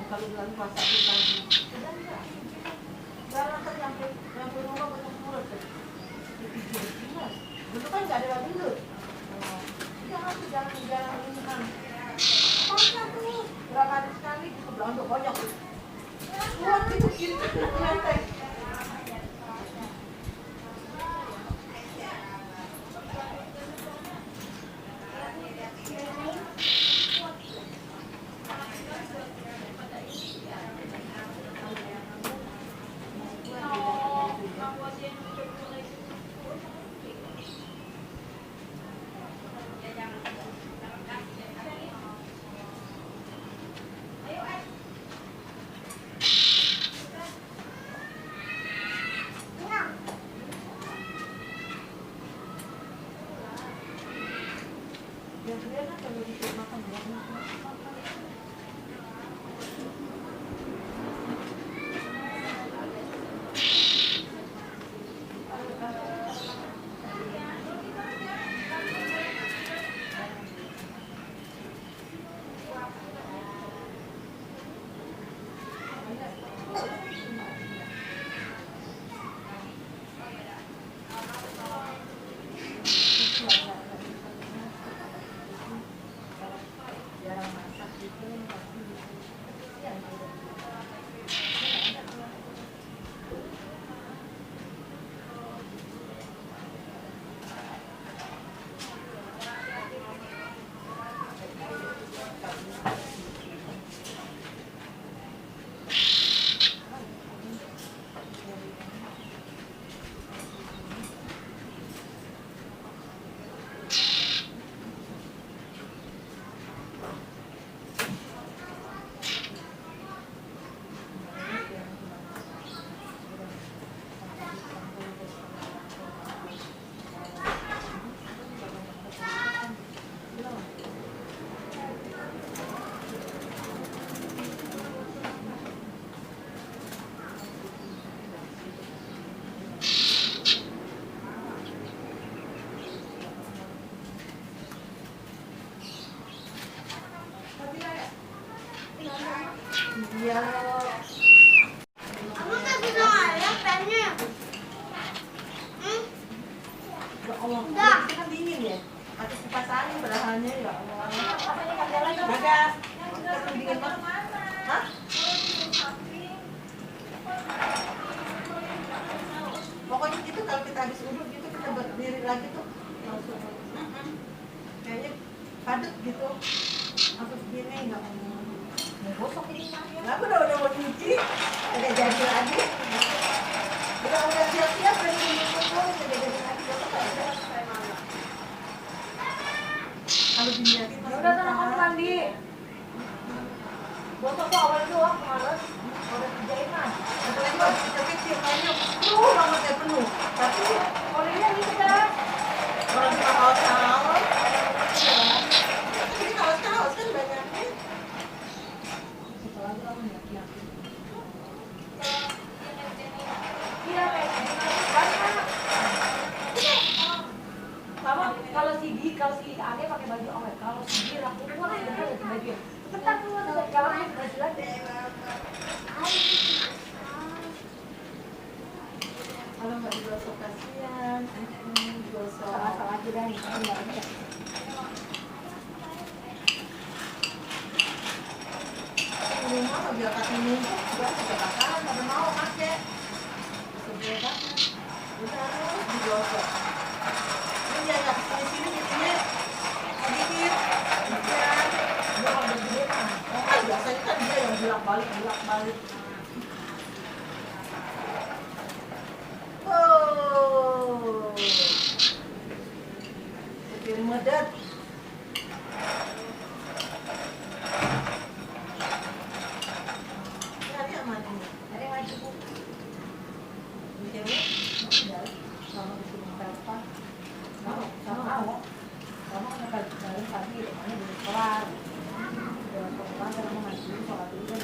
Kalau bulan puasa kita jarang kan yang rumah berkumpul dulu kan nggak ada lagi dulu. Jangan ini kan puasa tuh berapa hari sekali di belanja banyak buat itu kiri lantai. Iya. Kamu kasih dong ayah pennya. Ya Allah. Udah. Itu kan dingin ya. Ada kipas angin belahannya ya Allah. Ada. Dingin banget. Hah? Pokoknya gitu kalau kita habis uduk gitu kita berdiri lagi tuh langsung. Kayaknya padat gitu. Aku begini nggak mau. Gosok ini aku udah mau cuci, udah jadi lagi. Udah siap-siap dari kumpul, udah jadi lagi. Kalau dilihatin Udah sana kamu mandi. Bosok tuh awal doang males. udah kerjain mah. Apalagi waktu kita kecil kayaknya penuh banget ya penuh. Tapi Kalau ini gitu kan. orang kita kaos-kaos, ini kaos-kaos kan banyaknya. Iya kayak karena sama kalau si Ade pakai baju awet, kalau si Gira keluar dia pakai baju. Cepetan keluar dari kamar baju lagi. Kalau nggak digosok kasihan, digosok. Salah-salah aja dah nih, kalau nggak ada. Di rumah kalau biar kaki numpuk juga sudah bakaran, nggak mau pakai. Sebel banget. Udah harus digosok. Ini dia nggak sini jadinya sedikit. Ya, dia kalau udah gede mah. Oh, biasanya kan dia yang bolak-balik. Oh, mati. Ada yang lagi bu. Di cewek. Udah, sama di sini berapa? Mau. Kamu kan kali tadi, makanya belum kelar. Belum kelar, karena mau ngaji, sholat dulu.